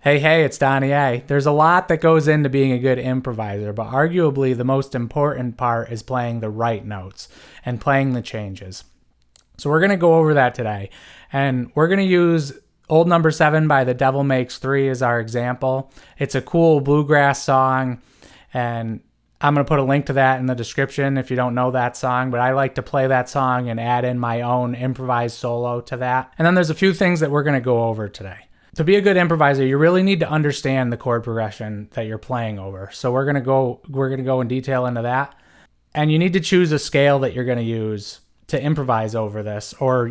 Hey, it's Donny A. There's a lot that goes into being a good improviser, but arguably the most important part is playing the right notes and playing the changes. So we're going to go over that today. And we're going to use Old Number 7 by The Devil Makes 3 as our example. It's a cool bluegrass song, and I'm going to put a link to that in the description if you don't know that song, but I like to play that song and add in my own improvised solo to that. And then there's a few things that we're going to go over today. To be a good improviser, you really need to understand the chord progression that you're playing over. So we're going to go in detail into that. And you need to choose a scale that you're going to use to improvise over this, or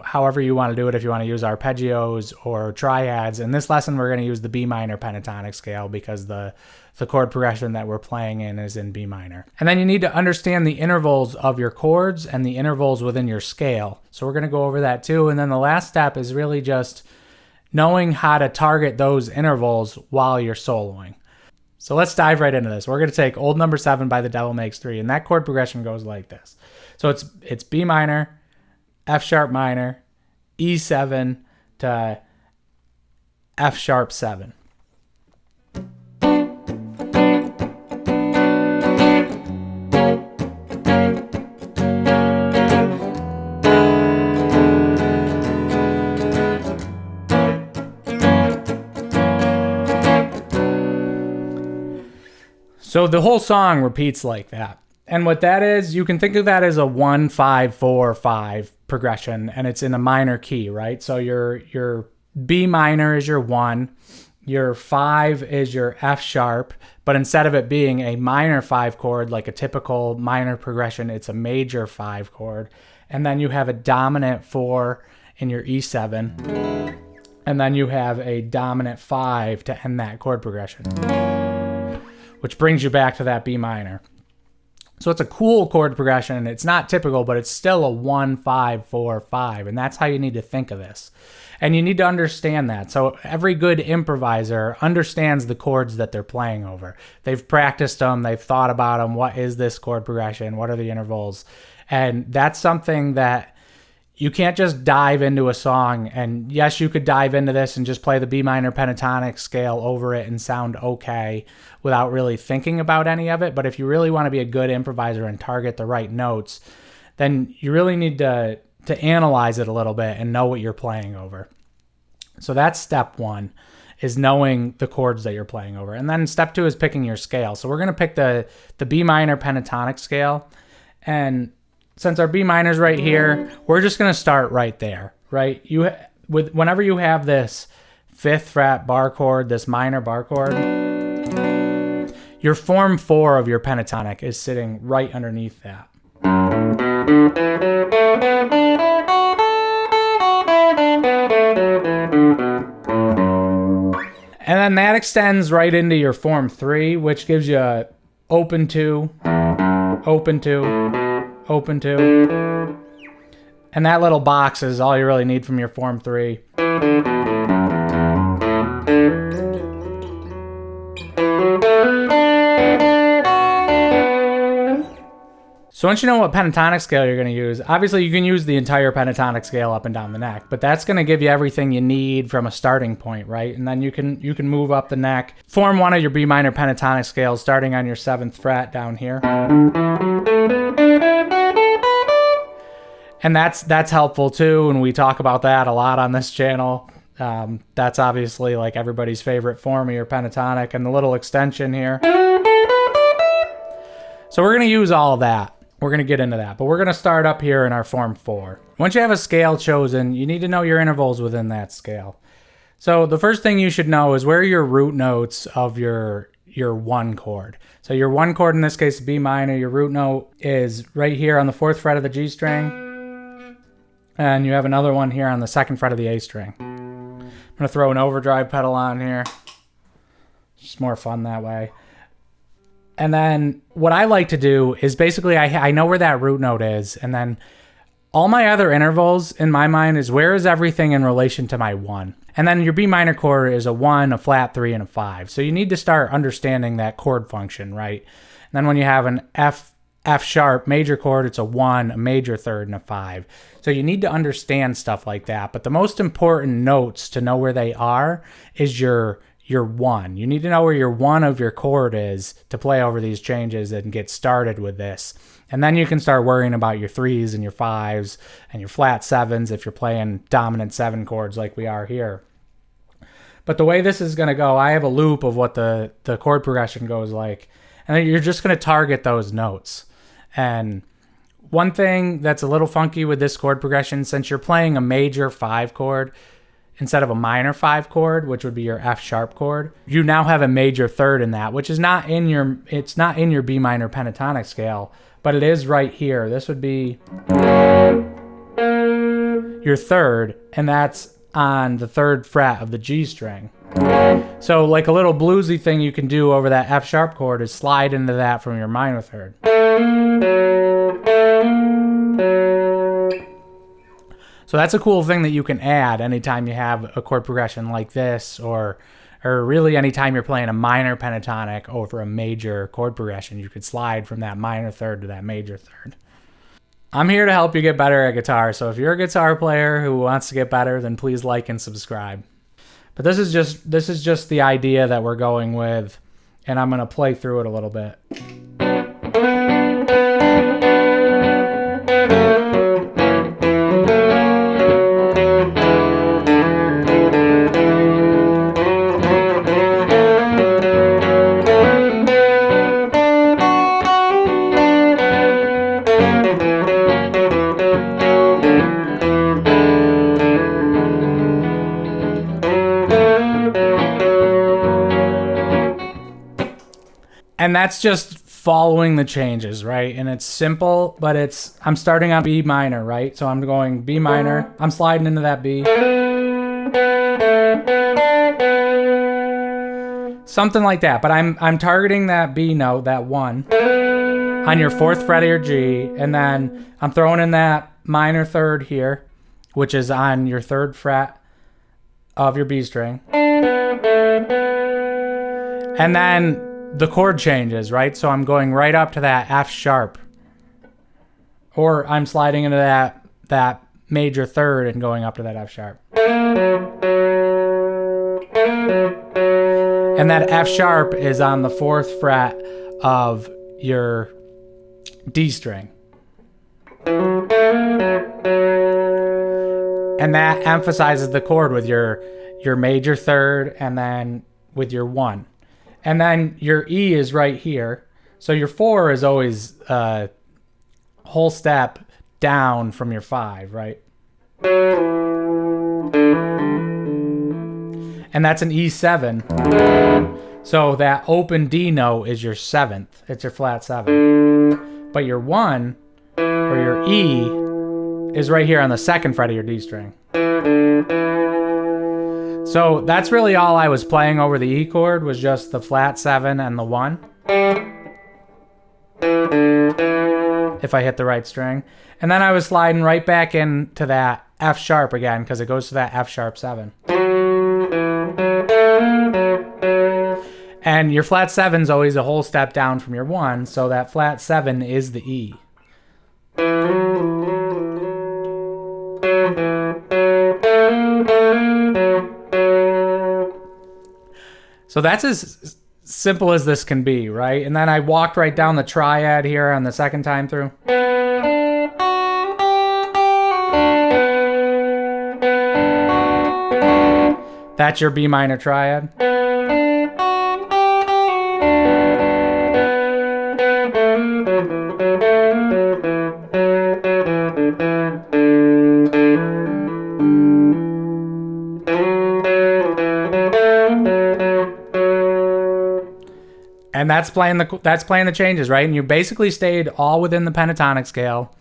however you want to do it. If you want to use arpeggios or triads. In this lesson, we're going to use the B minor pentatonic scale because the chord progression that we're playing in is in B minor. And then you need to understand the intervals of your chords and the intervals within your scale. So we're going to go over that too. And then the last step is really just knowing how to target those intervals while you're soloing. So let's dive right into this. We're going to take Old Number 7 by The Devil Makes 3, and that chord progression goes like this. So it's B minor, F sharp minor, E7 to F sharp 7. So the whole song repeats like that. And what that is, you can think of that as a 1-5-4-5 progression, and it's in a minor key, right? So your B minor is your 1, your 5 is your F sharp, but instead of it being a minor 5 chord like a typical minor progression, it's a major 5 chord. And then you have a dominant 4 in your E7, and then you have a dominant 5 to end that chord progression, which brings you back to that B minor. So it's a cool chord progression. It's not typical, but it's still a 1-5-4-5, and that's how you need to think of this. And you need to understand that. So every good improviser understands the chords that they're playing over. They've practiced them. They've thought about them. What is this chord progression? What are the intervals? And that's something that you can't just dive into a song. And yes, you could dive into this and just play the B minor pentatonic scale over it and sound okay without really thinking about any of it. But if you really want to be a good improviser and target the right notes, then you really need to analyze it a little bit and know what you're playing over. So that's step one, is knowing the chords that you're playing over. And then step two is picking your scale. So we're going to pick the B minor pentatonic scale. And since our B minor's right here, we're just going to start right there, right? Whenever you have this 5th fret bar chord, this minor bar chord, your form 4 of your pentatonic is sitting right underneath that. And then that extends right into your form 3, which gives you open 2, open 2, open 2, and that little box is all you really need from your form 3. So once you know what pentatonic scale you're going to use, obviously you can use the entire pentatonic scale up and down the neck, but that's going to give you everything you need from a starting point, right? And then you can move up the neck. Form 1 of your B minor pentatonic scale starting on your 7th fret down here. And that's helpful too, and we talk about that a lot on this channel. That's obviously like everybody's favorite form of your pentatonic, and the little extension here. So we're going to use all of that. We're going to get into that, but we're going to start up here in our form 4. Once you have a scale chosen, you need to know your intervals within that scale. So the first thing you should know is where are your root notes of your 1 chord. So your 1 chord, in this case B minor, your root note is right here on the 4th fret of the G string. And you have another one here on the 2nd fret of the A string. I'm going to throw an overdrive pedal on here. It's more fun that way. And then what I like to do is basically I know where that root note is, and then all my other intervals in my mind is where is everything in relation to my 1. And then your B minor chord is a 1, a flat 3, and a 5. So you need to start understanding that chord function, right? And then when you have an F sharp major chord, it's a 1, a major 3rd, and a 5. So you need to understand stuff like that. But the most important notes to know where they are is your your 1. You need to know where your 1 of your chord is to play over these changes and get started with this. And then you can start worrying about your 3s and your 5s and your flat 7s if you're playing dominant 7 chords like we are here. But the way this is going to go, I have a loop of what the chord progression goes like. And then you're just going to target those notes. And one thing that's a little funky with this chord progression, since you're playing a major 5 chord instead of a minor 5 chord, which would be your F sharp chord, you now have a major 3rd in that, which is not in your, it's not in your B minor pentatonic scale, but it is right here. This would be your 3rd, and that's on the 3rd fret of the G string. So like a little bluesy thing you can do over that F sharp chord is slide into that from your minor 3rd. So that's a cool thing that you can add anytime you have a chord progression like this, or really anytime you're playing a minor pentatonic over a major chord progression, you could slide from that minor 3rd to that major 3rd. I'm here to help you get better at guitar, so if you're a guitar player who wants to get better, then please like and subscribe. But this is just the idea that we're going with, and I'm going to play through it a little bit. And that's just following the changes, right? And it's simple, but I'm starting on B minor, right? So I'm going B minor, I'm sliding into that B. Something like that, but I'm targeting that B note, that 1, on your 4th fret of your G, and then I'm throwing in that minor 3rd here, which is on your 3rd fret of your B string. And then the chord changes, right? So I'm going right up to that F sharp, or I'm sliding into that major 3rd and going up to that F sharp. And that F sharp is on the 4th fret of your D string. And that emphasizes the chord with your major 3rd and then with your 1. And then your E is right here. So your 4 is always a whole step down from your 5, right? And that's an E7. So that open D note is your 7th. It's your flat 7. But your 1, or your E, is right here on the 2nd fret of your D string. So that's really all I was playing over the E chord, was just the flat 7 and the 1. If I hit the right string. And then I was sliding right back into that F sharp again, because it goes to that F sharp 7. And your flat 7 is always a whole step down from your 1, so that flat 7 is the E. So that's as simple as this can be, right? And then I walked right down the triad here on the 2nd time through. That's your B minor triad. And that's playing the changes, right? And you basically stayed all within the pentatonic scale.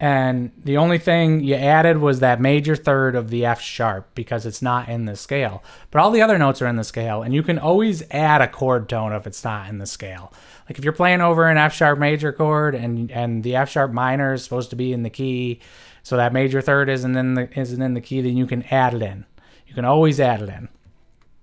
And the only thing you added was that major 3rd of the F sharp, because it's not in the scale. But all the other notes are in the scale, and you can always add a chord tone if it's not in the scale. Like if you're playing over an F sharp major chord and the F sharp minor is supposed to be in the key, so that major 3rd isn't in the key, then you can add it in. You can always add it in.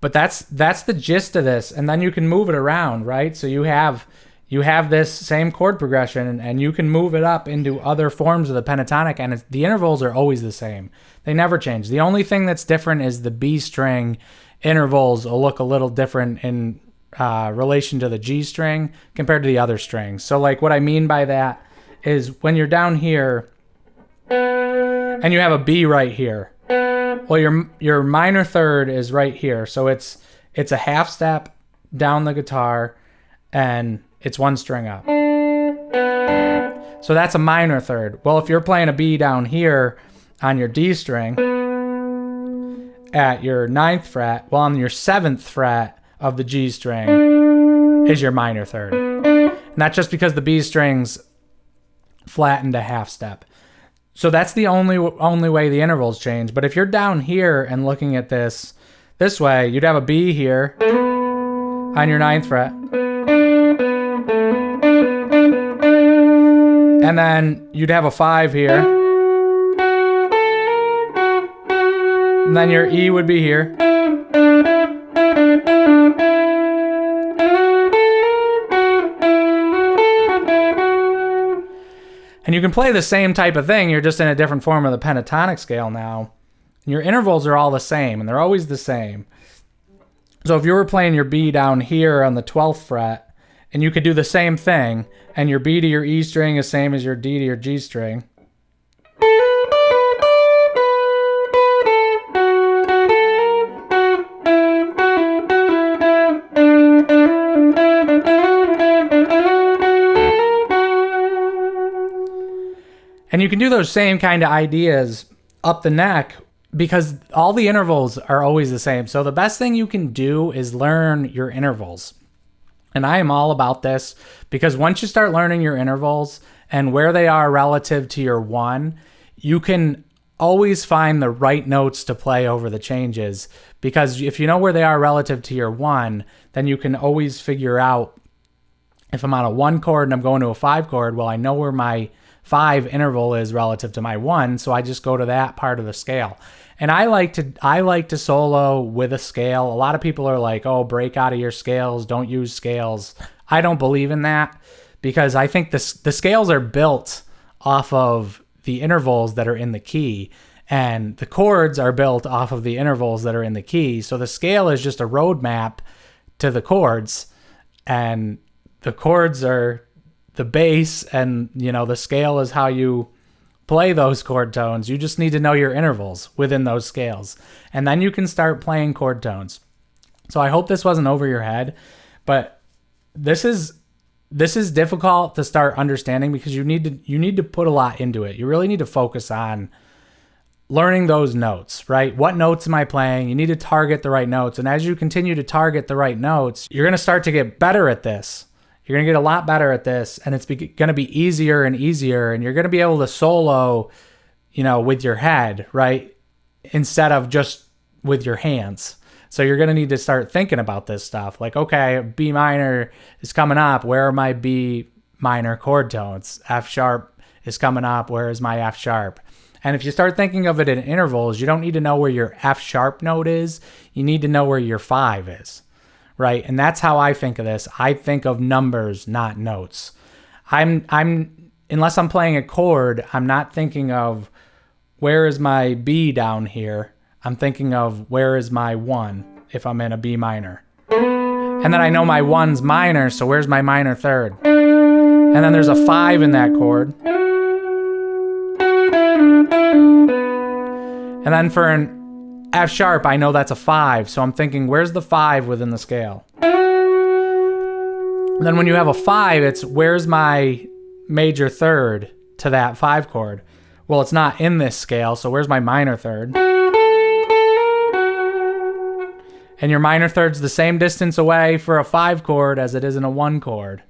But that's the gist of this, and then you can move it around, right? So you have this same chord progression, and you can move it up into other forms of the pentatonic, and the intervals are always the same. They never change. The only thing that's different is the B string intervals will look a little different in relation to the G string compared to the other strings. So like what I mean by that is when you're down here and you have a B right here, well, your minor third is right here. So it's a half step down the guitar and it's one string up. So that's a minor third. Well, if you're playing a B down here on your D string at your 9th fret, well, on your 7th fret of the G string is your minor third. And that's just because the B string's flattened a half step. So that's the only way the intervals change. But if you're down here and looking at this way, you'd have a B here on your 9th fret. And then you'd have a 5 here. And then your E would be here. And you can play the same type of thing, you're just in a different form of the pentatonic scale now. And your intervals are all the same, and they're always the same. So if you were playing your B down here on the 12th fret, and you could do the same thing, and your B to your E string is same as your D to your G string. And you can do those same kind of ideas up the neck because all the intervals are always the same. So the best thing you can do is learn your intervals. And I am all about this because once you start learning your intervals and where they are relative to your 1, you can always find the right notes to play over the changes. Because if you know where they are relative to your 1, then you can always figure out if I'm on a 1 chord and I'm going to a 5 chord, well, I know where my 5 interval is relative to my 1, so I just go to that part of the scale. And I like to solo with a scale. A lot of people are like, oh, break out of your scales, don't use scales. I don't believe in that because I think the scales are built off of the intervals that are in the key, and the chords are built off of the intervals that are in the key. So the scale is just a roadmap to the chords, and the chords are the bass, and the scale is how you play those chord tones. You just need to know your intervals within those scales, and then you can start playing chord tones. So I hope this wasn't over your head, but this is difficult to start understanding because you need to put a lot into it. You really need to focus on learning those notes, right? What notes am I playing? You need to target the right notes, and as you continue to target the right notes, you're going to start to get better at this. You're going to get a lot better at this, and it's going to be easier and easier, and you're going to be able to solo, with your head, right? Instead of just with your hands. So you're going to need to start thinking about this stuff. Like, okay, B minor is coming up. Where are my B minor chord tones? F sharp is coming up. Where is my F sharp? And if you start thinking of it in intervals, you don't need to know where your F sharp note is. You need to know where your 5 is. Right? And that's how I think of this. I think of numbers, not notes. Unless I'm playing a chord, I'm not thinking of where is my B down here. I'm thinking of where is my 1 if I'm in a B minor. And then I know my 1's minor, so where's my minor third? And then there's a 5 in that chord. And then for an F sharp, I know that's a 5, so I'm thinking, where's the 5 within the scale? And then when you have a 5, it's where's my major third to that 5 chord? Well, it's not in this scale, so where's my minor third? And your minor third's the same distance away for a 5 chord as it is in a 1 chord,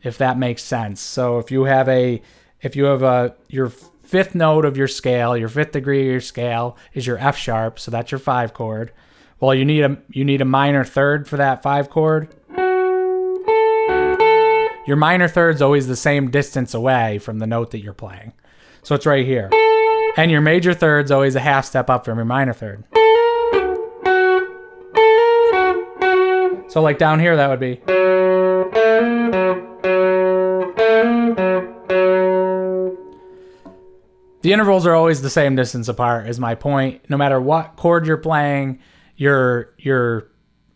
if that makes sense. So if you have your 5th note of your scale, your 5th degree of your scale is your F sharp, so that's your 5 chord. Well, you need a minor third for that 5 chord. Your minor third's always the same distance away from the note that you're playing. So it's right here. And your major third's always a half step up from your minor third. So like down here, that would be. The intervals are always the same distance apart, is my point. No matter what chord you're playing, your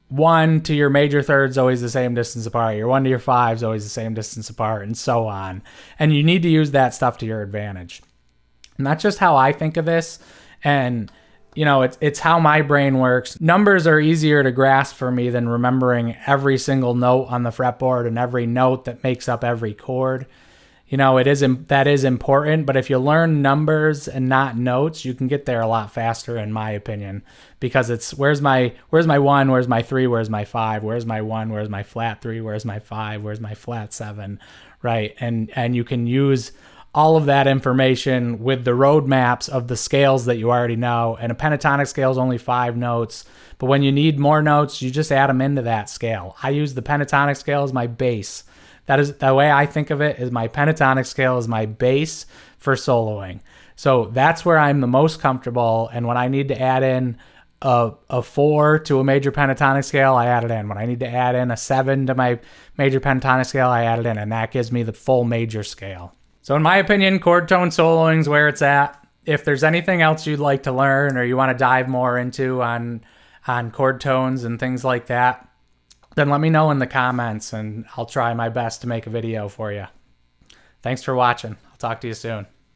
1 to your major third is always the same distance apart. Your 1 to your 5 is always the same distance apart, and so on. And you need to use that stuff to your advantage. And that's just how I think of this. And, you know, it's how my brain works. Numbers are easier to grasp for me than remembering every single note on the fretboard and every note that makes up every chord. You know, that is important, but if you learn numbers and not notes, you can get there a lot faster, in my opinion, because it's where's my 1, where's my 3, where's my 5, where's my 1, where's my flat 3, where's my 5, where's my flat 7, right? And you can use all of that information with the roadmaps of the scales that you already know. And a pentatonic scale is only 5 notes, but when you need more notes, you just add them into that scale. I use the pentatonic scale as my base. That is the way I think of it, is my pentatonic scale is my base for soloing. So that's where I'm the most comfortable. And when I need to add in a 4 to a major pentatonic scale, I add it in. When I need to add in a 7 to my major pentatonic scale, I add it in. And that gives me the full major scale. So in my opinion, chord tone soloing is where it's at. If there's anything else you'd like to learn or you want to dive more into on chord tones and things like that, then let me know in the comments and I'll try my best to make a video for you. Thanks for watching. I'll talk to you soon.